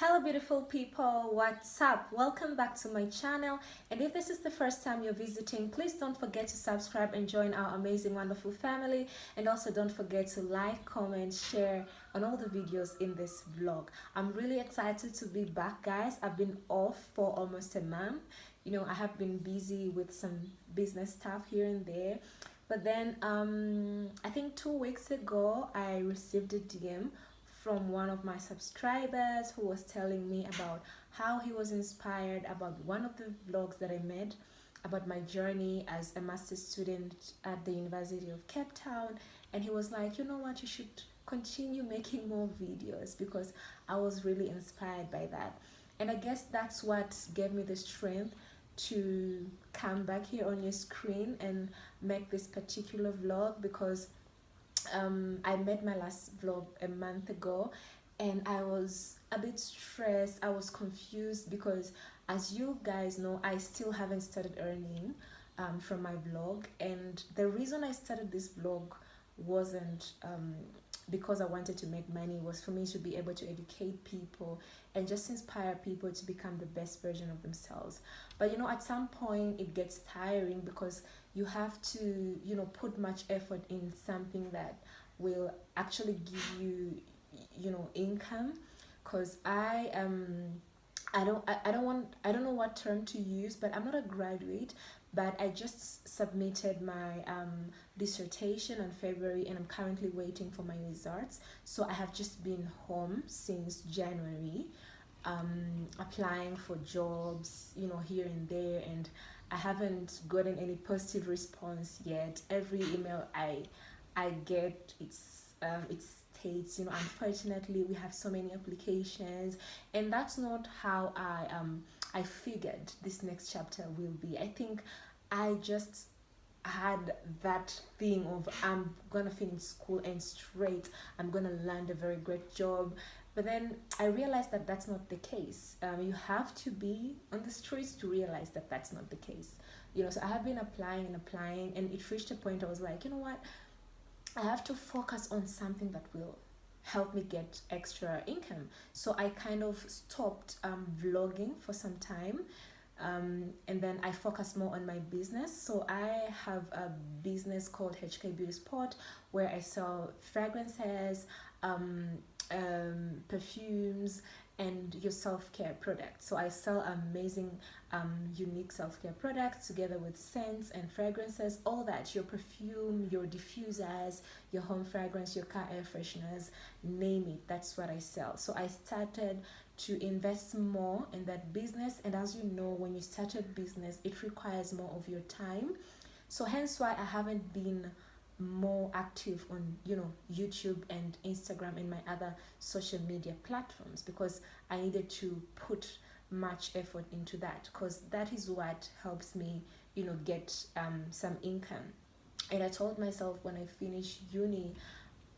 Hello beautiful people, what's up? Welcome back to my channel, and if this is the first time you're visiting, please don't forget to subscribe and join our amazing wonderful family, and also don't forget to like, comment, share on all the videos in this vlog. I'm really excited to be back, guys. I've been off for almost a month. I have been busy with some business stuff here and there, but then I think 2 weeks ago I received a DM from one of my subscribers who was telling me about how he was inspired about one of the vlogs that I made about my journey as a master's student at the University of Cape Town. And he was like, you know what, you should continue making more videos, because I was really inspired by that. And I guess that's what gave me the strength to come back here on your screen and make this particular vlog, because I made my last vlog a month ago, and I was a bit stressed. I was confused because, as you guys know, I still haven't started earning from my vlog. And the reason I started this vlog wasn't because I wanted to make money. It was for me to be able to educate people and just inspire people to become the best version of themselves. But at some point it gets tiring, because you have to put much effort in something that will actually give you income. Because I don't know what term to use, but I'm not a graduate, but I just submitted my dissertation in February, and I'm currently waiting for my results. So I have just been home since January, applying for jobs here and there, and I haven't gotten any positive response yet. Every email I get, it states, unfortunately we have so many applications. And that's not how I figured this next chapter will be. I think I just had that thing of, I'm gonna finish school and straight I'm gonna land a very great job. But then I realized that that's not the case. You have to be on the streets to realize that that's not the case. So I have been applying and applying, and it reached a point I was like, you know what, I have to focus on something that will help me get extra income. So I kind of stopped vlogging for some time, and then I focus more on my business. So I have a business called HK Beauty Spot, where I sell fragrances, perfumes, and your self-care products. So I sell amazing unique self-care products together with scents and fragrances, all that, your perfume, your diffusers, your home fragrance, your car air fresheners, name it, that's what I sell. So I started to invest more in that business, and as you know, when you start a business, it requires more of your time. So hence why I haven't been more active on YouTube and Instagram and my other social media platforms, because I needed to put much effort into that, because that is what helps me get some income. And I told myself, when I finish uni,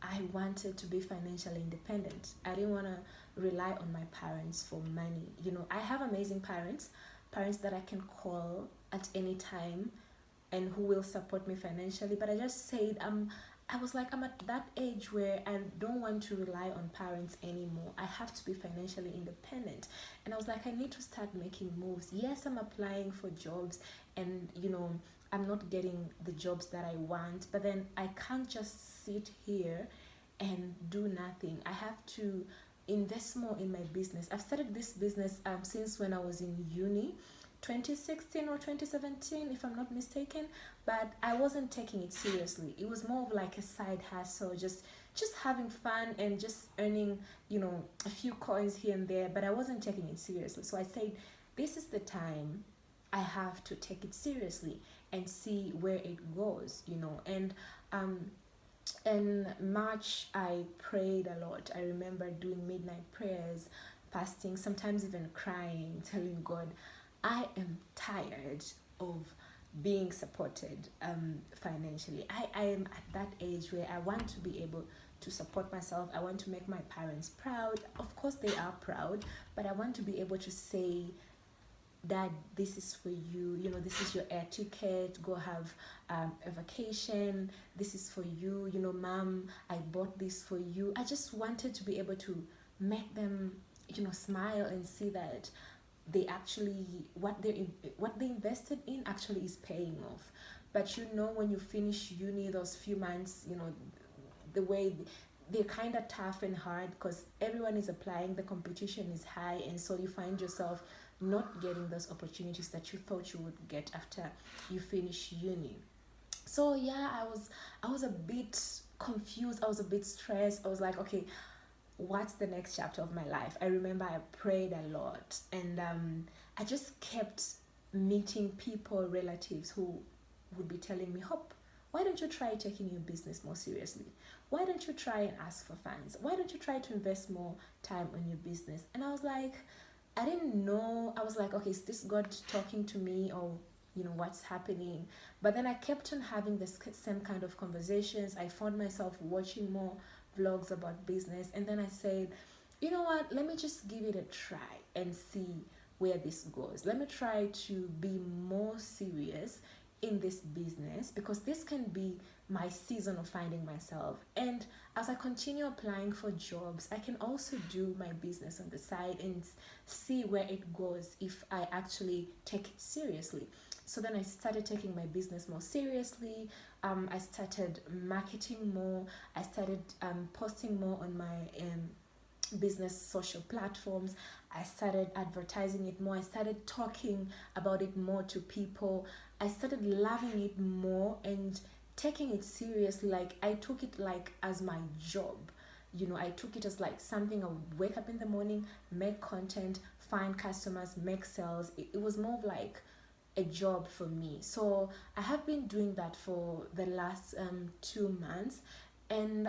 I wanted to be financially independent. I didn't want to rely on my parents for money. I have amazing parents that I can call at any time and who will support me financially. But I just said, I was like, I'm at that age where I don't want to rely on parents anymore. I have to be financially independent. And I was like, I need to start making moves. Yes, I'm applying for jobs, and I'm not getting the jobs that I want, but then I can't just sit here and do nothing. I have to invest more in my business. I've started this business since when I was in uni, 2016 or 2017 if I'm not mistaken, but I wasn't taking it seriously. It was more of like a side hustle, just having fun and just earning a few coins here and there, but I wasn't taking it seriously. So I said, this is the time I have to take it seriously and see where it goes. And in March I prayed a lot. I remember doing midnight prayers, fasting, sometimes even crying, telling God, I am tired of being supported financially. I am at that age where I want to be able to support myself. I want to make my parents proud. Of course they are proud, but I want to be able to say, Dad, this is for you. This is your air ticket. Go have a vacation. This is for you. Mom, I bought this for you. I just wanted to be able to make them smile and see that they actually, what they invested in actually is paying off. But when you finish uni, those few months, the way they're kind of tough and hard because everyone is applying, the competition is high, and so you find yourself not getting those opportunities that you thought you would get after you finish uni. So yeah, I was a bit confused, I was a bit stressed. I was like, okay, what's the next chapter of my life? I remember I prayed a lot, and I just kept meeting people, relatives who would be telling me, Hope, why don't you try taking your business more seriously? Why don't you try and ask for funds? Why don't you try to invest more time on your business? And I was like, I didn't know. I was like, okay, is this God talking to me, or what's happening? But then I kept on having the same kind of conversations. I found myself watching more vlogs about business, and then I said, you know what, let me just give it a try and see where this goes. Let me try to be more serious in this business, because this can be my season of finding myself. And as I continue applying for jobs, I can also do my business on the side and see where it goes if I actually take it seriously. So then I started taking my business more seriously. I started marketing more. I started posting more on my business social platforms. I started advertising it more. I started talking about it more to people. I started loving it more and taking it seriously. Like, I took it like as my job. I took it as like something I would wake up in the morning, make content, find customers, make sales. It was more of like a job for me. So I have been doing that for the last 2 months, and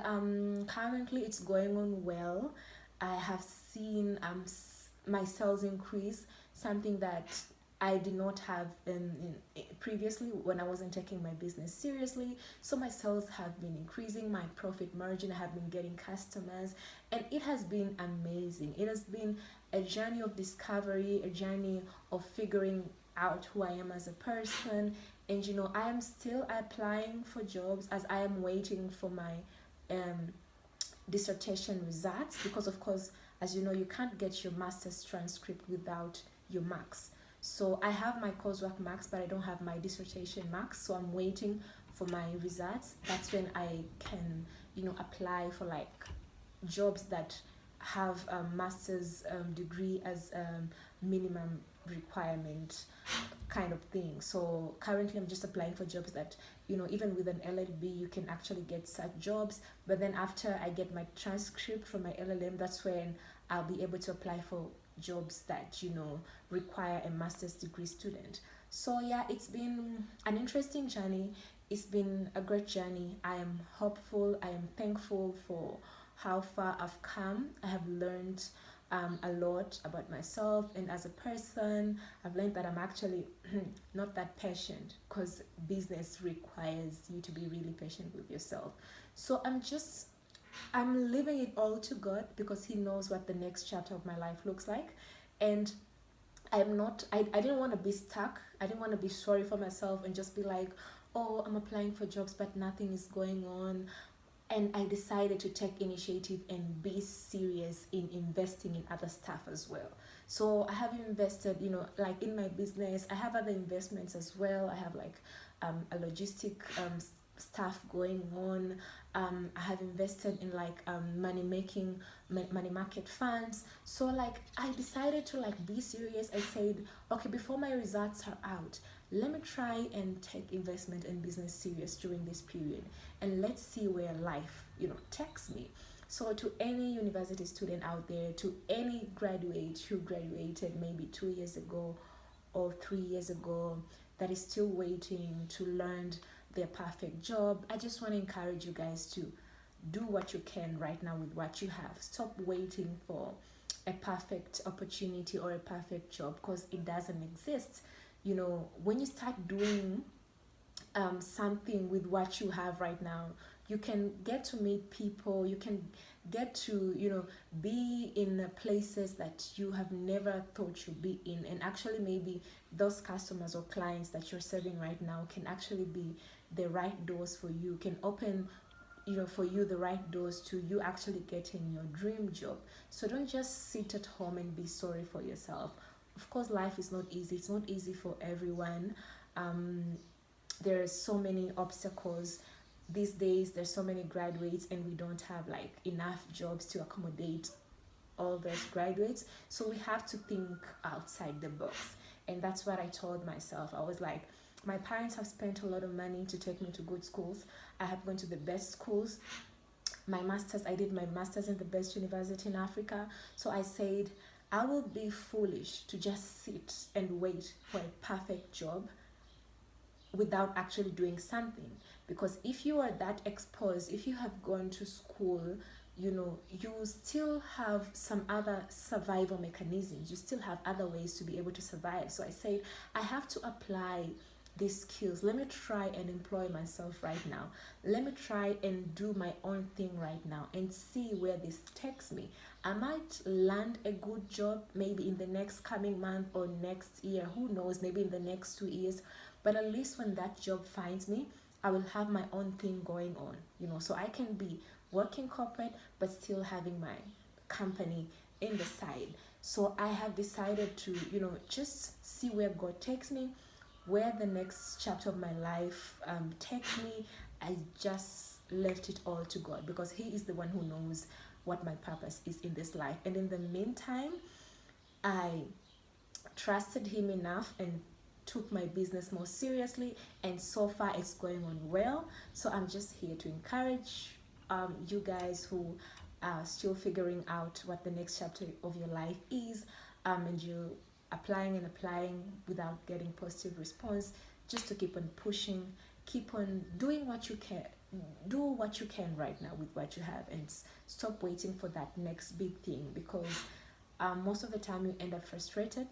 currently it's going on well. I have seen my sales increase, something that I did not have previously when I wasn't taking my business seriously. So my sales have been increasing, my profit margin, I have been getting customers, and it has been amazing. It has been a journey of discovery, a journey of figuring out who I am as a person. And I am still applying for jobs as I am waiting for my um, dissertation results, because of course, as you know, you can't get your master's transcript without your marks. So I have my coursework marks, but I don't have my dissertation marks, so I'm waiting for my results. That's when I can apply for like jobs that have a master's degree as minimum requirement kind of thing. So currently I'm just applying for jobs that even with an LLB you can actually get such jobs. But then after I get my transcript from my LLM, that's when I'll be able to apply for jobs that require a master's degree student. So yeah, it's been an interesting journey. It's been a great journey. I am hopeful, I am thankful for how far I've come. I have learned a lot about myself, and as a person I've learned that I'm actually not that patient, because business requires you to be really patient with yourself. So I'm leaving it all to God, because He knows what the next chapter of my life looks like. And I didn't want to be stuck. I didn't want to be sorry for myself and just be like, oh, I'm applying for jobs but nothing is going on. And I decided to take initiative and be serious in investing in other stuff as well. So I have invested, like in my business. I have other investments as well. I have like a logistic stuff going on. I have invested in like money market funds. So like I decided to like be serious. I said, okay, before my results are out, let me try and take investment and business serious during this period, and let's see where life takes me. So to any university student out there, to any graduate who graduated maybe 2 years ago or 3 years ago, that is still waiting to learn their perfect job, I just want to encourage you guys to do what you can right now with what you have. Stop waiting for a perfect opportunity or a perfect job, because it doesn't exist. When you start doing something with what you have right now, you can get to meet people, you can get to be in places that you have never thought you'd be in. And actually maybe those customers or clients that you're serving right now can actually be the right doors for you, can open for you the right doors to you actually getting your dream job. So don't just sit at home and be sorry for yourself. Of course, life is not easy. It's not easy for everyone. um, there are so many obstacles these days. There's so many graduates and we don't have like enough jobs to accommodate all those graduates. So we have to think outside the box. And that's what I told myself. I was like, my parents have spent a lot of money to take me to good schools. I have gone to the best schools. I did my masters in the best university in Africa. So I said, I will be foolish to just sit and wait for a perfect job without actually doing something. Because if you are that exposed, if you have gone to school, you still have some other survival mechanisms. You still have other ways to be able to survive. So I said, I have to apply these skills. Let me try and employ myself right now. Let me try and do my own thing right now and see where this takes me. I might land a good job maybe in the next coming month or next year. Who knows? Maybe in the next 2 years. But at least when that job finds me, I will have my own thing going on, so I can be working corporate but still having my company in the side. So I have decided to, just see where God takes me, where the next chapter of my life takes me. I just left it all to God because He is the one who knows what my purpose is in this life. And in the meantime, I trusted Him enough and took my business more seriously, and so far it's going on well. So I'm just here to encourage you guys who are still figuring out what the next chapter of your life is, and you applying and applying without getting positive response, just to keep on pushing, keep on doing what you can. Do what you can right now with what you have, and stop waiting for that next big thing, because most of the time you end up frustrated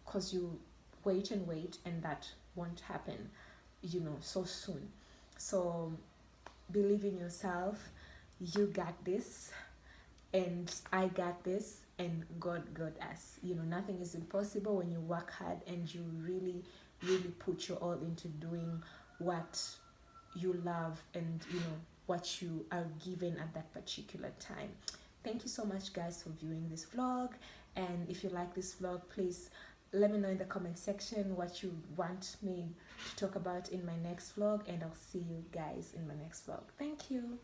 because you wait and wait and that won't happen so soon. So believe in yourself. You got this, and I got this, and God got us. Nothing is impossible when you work hard and you really really put your all into doing what you love, and what you are given at that particular time. Thank you so much, guys, for viewing this vlog. And if you like this vlog, please let me know in the comment section what you want me to talk about in my next vlog, and I'll see you guys in my next vlog. Thank you.